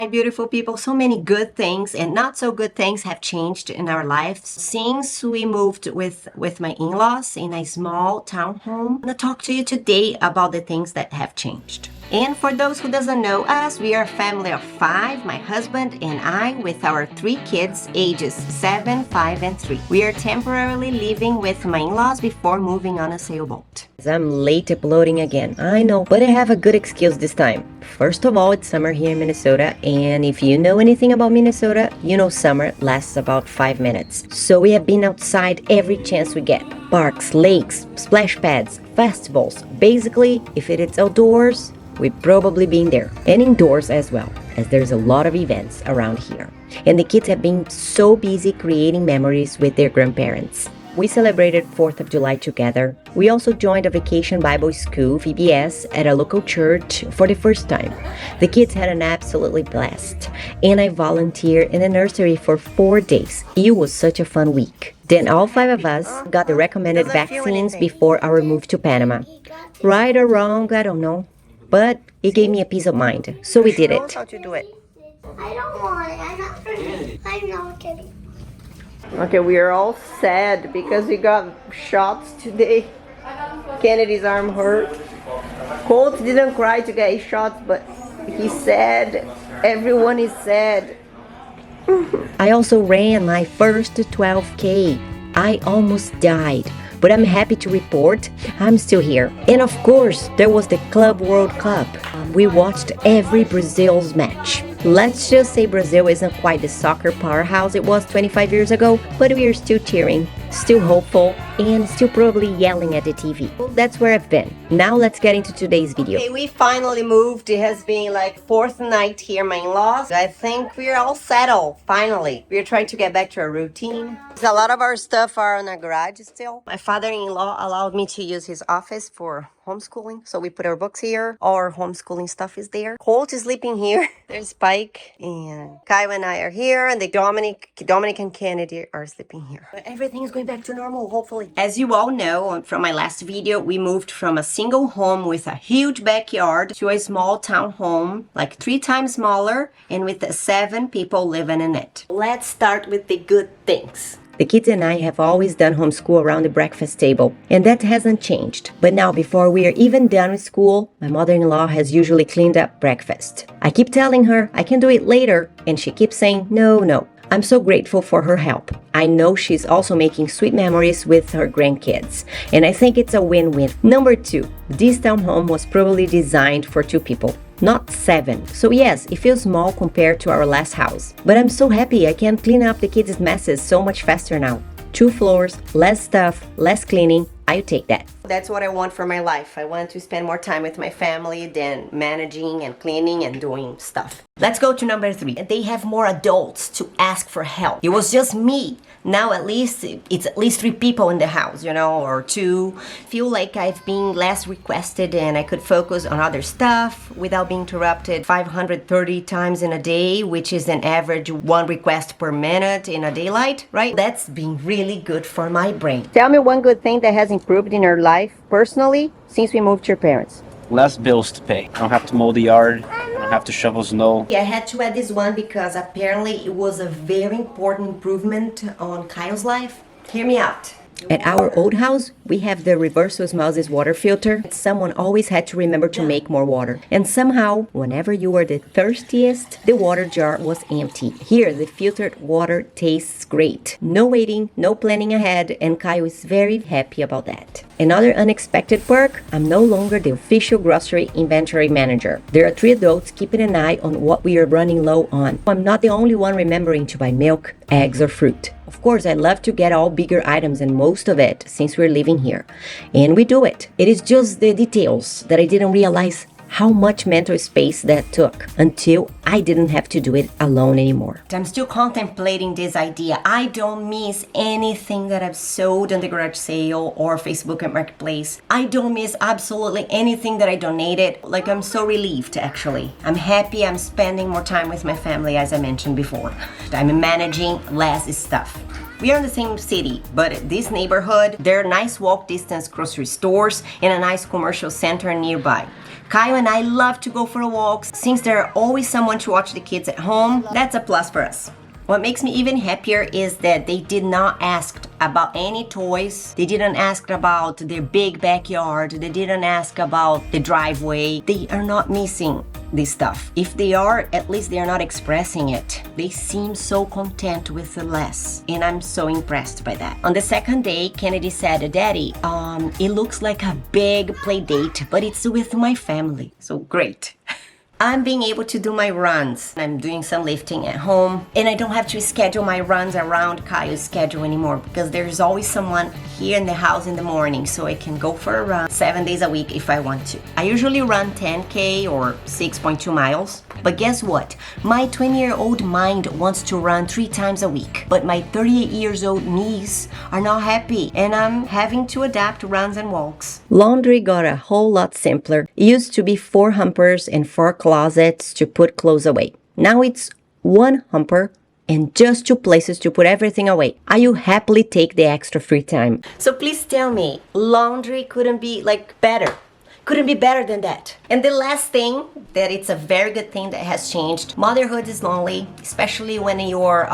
Hi, beautiful people. So many good things and not so good things have changed in our lives since we moved with my in-laws in a small townhome. I'm gonna talk to you today about the things that have changed. And for those who doesn't know us, we are a family of 5, my husband and I, with our 3 kids, ages 7, 5, and 3. We are temporarily living with my in-laws before moving on a sailboat. I'm late uploading again, I know, but I have a good excuse this time. First of all, it's summer here in Minnesota, and if you know anything about Minnesota, you know summer lasts about 5 minutes. So we have been outside every chance we get. Parks, lakes, splash pads, festivals. Basically, if it's outdoors, we've probably been there. And indoors as well, as there's a lot of events around here. And the kids have been so busy creating memories with their grandparents. We celebrated 4th of July together. We also joined a vacation Bible school, VBS, at a local church for the first time. The kids had an absolutely blast. And I volunteered in the nursery for 4 days. It was such a fun week. Then all 5 of us got the recommended vaccines before our move to Panama. Right or wrong, I don't know. But it gave me a peace of mind, so we did it. How to do it? I don't want it. I'm not kidding. I'm not kidding. Okay, we are all sad because we got shots today. Kennedy's arm hurt. Colt didn't cry to get his shots, but he's sad. Everyone is sad. I also ran my first 12K. I almost died, but I'm happy to report I'm still here. And of course, there was the Club World Cup. We watched every Brazil's match. Let's just say Brazil isn't quite the soccer powerhouse it was 25 years ago, but we are still cheering, still hopeful, and still probably yelling at the TV. Well, that's where I've been. Now let's get into today's video. Okay, we finally moved. It has been like 4th night here, my in-laws. I think we're all settled, finally. We're trying to get back to our routine. A lot of our stuff are in our garage still. My father-in-law allowed me to use his office for homeschooling, so we put our books here. All our homeschooling stuff is there. Colt is sleeping here. There's Spike, and Kyle and I are here, and the Dominic and Kennedy are sleeping here. But everything is going back to normal, hopefully. As you all know from my last video, we moved from a single home with a huge backyard to a small town home, like 3 times smaller, and with 7 people living in it. Let's start with the good things. The kids and I have always done homeschool around the breakfast table, and that hasn't changed. But now, before we are even done with school, my mother-in-law has usually cleaned up breakfast. I keep telling her I can do it later, and she keeps saying no. I'm so grateful for her help. I know she's also making sweet memories with her grandkids, and I think it's a win-win. Number 2, this townhome was probably designed for 2 people, not 7. So yes, it feels small compared to our last house. But I'm so happy I can clean up the kids' messes so much faster now. 2 floors, less stuff, less cleaning. I'll take that. That's what I want for my life. I want to spend more time with my family than managing and cleaning and doing stuff. Let's go to number 3. They have more adults to ask for help. It was just me. Now at least it's at least 3 people in the house, you know, or 2. Feel like I've been less requested and I could focus on other stuff without being interrupted 530 times in a day, which is an average 1 request per minute in a daylight, right? That's been really good for my brain. Tell me one good thing that has improved in your life personally since we moved to your parents. Less bills to pay. I don't have to mow the yard. I don't have to shovel snow. I had to add this one because apparently it was a very important improvement on Kyle's life. Hear me out. At our old house, we have the reverse osmosis water filter. Someone always had to remember to make more water. And somehow, whenever you were the thirstiest, the water jar was empty. Here, the filtered water tastes great. No waiting, no planning ahead, and Kyle is very happy about that. Another unexpected perk, I'm no longer the official grocery inventory manager. There are 3 adults keeping an eye on what we are running low on. I'm not the only one remembering to buy milk, eggs, or fruit. Of course, I love to get all bigger items and most of it since we're living here. And we do it. It is just the details that I didn't realize how much mental space that took until I didn't have to do it alone anymore. I'm still contemplating this idea. I don't miss anything that I've sold on the garage sale or Facebook and Marketplace. I don't miss absolutely anything that I donated. Like, I'm so relieved, actually. I'm happy I'm spending more time with my family, as I mentioned before. I'm managing less stuff. We are in the same city, but this neighborhood, there are nice walk distance grocery stores and a nice commercial center nearby. Kyle and I love to go for walks. Since there's always someone to watch the kids at home, that's a plus for us. What makes me even happier is that they did not ask about any toys. They didn't ask about their big backyard. They didn't ask about the driveway. They are not missing this stuff. If they are, at least they are not expressing it. They seem so content with the less, and I'm so impressed by that. On the second day, Kennedy said, Daddy, it looks like a big play date, but it's with my family. So great. I'm being able to do my runs. I'm doing some lifting at home, and I don't have to schedule my runs around Kyle's schedule anymore because there's always someone here in the house in the morning, so I can go for a run 7 days a week if I want to. I usually run 10K or 6.2 miles, but guess what? My 20-year-old mind wants to run 3 times a week, but my 38-years-old knees are not happy, and I'm having to adapt runs and walks. Laundry got a whole lot simpler. It used to be 4 humpers and 4 closets to put clothes away. Now it's 1 humper and just 2 places to put everything away. I will happily take the extra free time. So please tell me, laundry couldn't be better. Couldn't be better than that. And the last thing, that it's a very good thing that has changed. Motherhood is lonely, especially when you're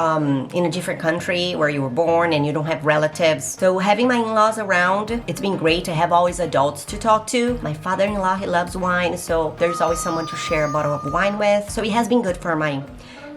in a different country where you were born and you don't have relatives. So having my in-laws around, it's been great. I have always adults to talk to. My father-in-law, he loves wine, so there's always someone to share a bottle of wine with. So it has been good for my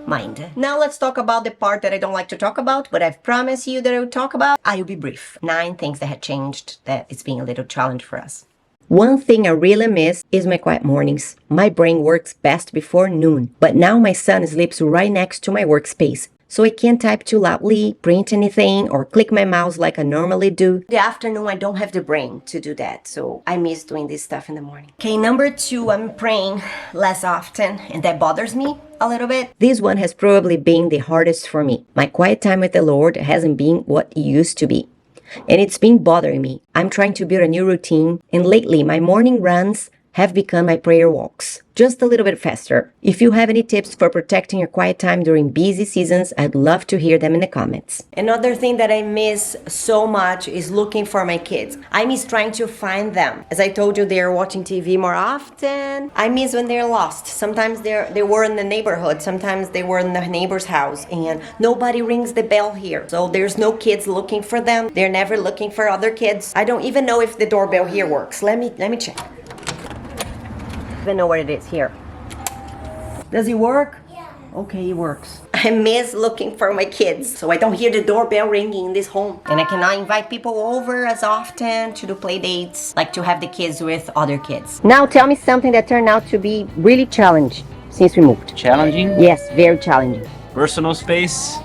mind. Now let's talk about the part that I don't like to talk about, but I've promised you that I will talk about. I will be brief. 9 things that had changed, that it's been a little challenge for us. One thing I really miss is my quiet mornings. My brain works best before noon, but now my son sleeps right next to my workspace, so I can't type too loudly, print anything, or click my mouse like I normally do. In the afternoon, I don't have the brain to do that, so I miss doing this stuff in the morning. Okay, number 2, I'm praying less often, and that bothers me a little bit. This one has probably been the hardest for me. My quiet time with the Lord hasn't been what it used to be, and it's been bothering me. I'm trying to build a new routine, and lately my morning runs have become my prayer walks, just a little bit faster. If you have any tips for protecting your quiet time during busy seasons, I'd love to hear them in the comments. Another thing that I miss so much is looking for my kids. I miss trying to find them. As I told you, they're watching TV more often. I miss when they're lost. Sometimes they were in the neighborhood, sometimes they were in the neighbor's house, and nobody rings the bell here. So there's no kids looking for them. They're never looking for other kids. I don't even know if the doorbell here works. Let me check. I don't even know what it is here. Does it work? Yeah. Okay, it works. I miss looking for my kids, so I don't hear the doorbell ringing in this home. And I cannot invite people over as often to do play dates, like to have the kids with other kids. Now tell me something that turned out to be really challenging since we moved. Challenging? Yes, very challenging. Personal space?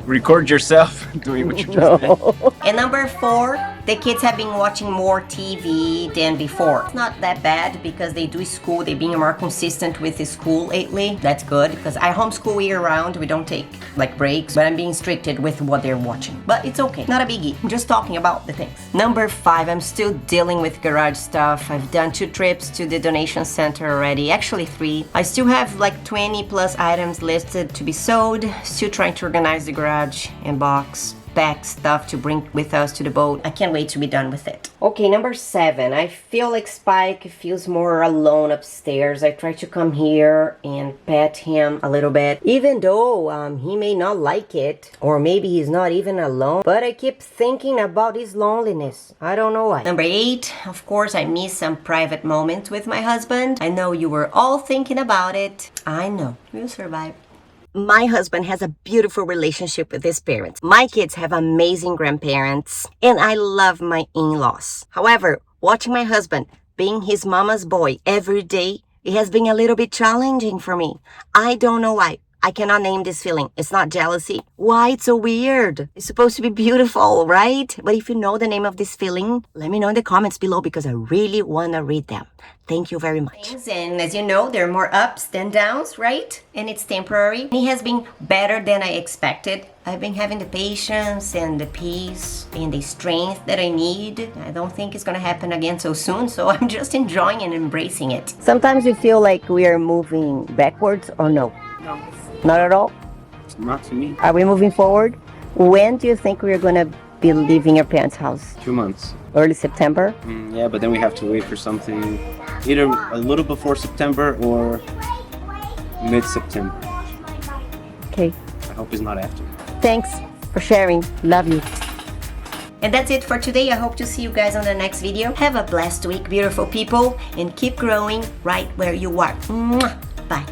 Record yourself doing what you just did. And number 4, the kids have been watching more TV than before. It's not that bad because they do school. They're being more consistent with the school lately. That's good because I homeschool year round. We don't take breaks, but I'm being stricted with what they're watching. But it's okay, not a biggie. I'm just talking about the things. Number 5, I'm still dealing with garage stuff. I've done 2 trips to the donation center already, actually 3. I still have 20 plus items listed to be sold. Still trying to organize the garage and box, pack stuff to bring with us to the boat. I can't wait to be done with it. Okay, number 7. I feel like Spike feels more alone upstairs. I try to come here and pet him a little bit, even though he may not like it, or maybe he's not even alone, but I keep thinking about his loneliness. I don't know why. Number 8, of course, I miss some private moments with my husband. I know you were all thinking about it. I know. We'll survive. My husband has a beautiful relationship with his parents. My kids have amazing grandparents, and I love my in-laws. However, watching my husband being his mama's boy every day, it has been a little bit challenging for me. I don't know why. I cannot name this feeling. It's not jealousy. Why it's so weird? It's supposed to be beautiful, right? But if you know the name of this feeling, let me know in the comments below because I really want to read them. Thank you very much. And as you know, there are more ups than downs, right? And it's temporary. It has been better than I expected. I've been having the patience and the peace and the strength that I need. I don't think it's going to happen again so soon, so I'm just enjoying and embracing it. Sometimes you feel like we are moving backwards or no? No. Not at all? Not to me. Are we moving forward? When do you think we're going to be leaving your parents' house? 2 months. Early September? Yeah, but then we have to wait for something either a little before September or mid-September. Okay. I hope it's not after. Thanks for sharing. Love you. And that's it for today. I hope to see you guys on the next video. Have a blessed week, beautiful people, and keep growing right where you are. Mwah! Bye.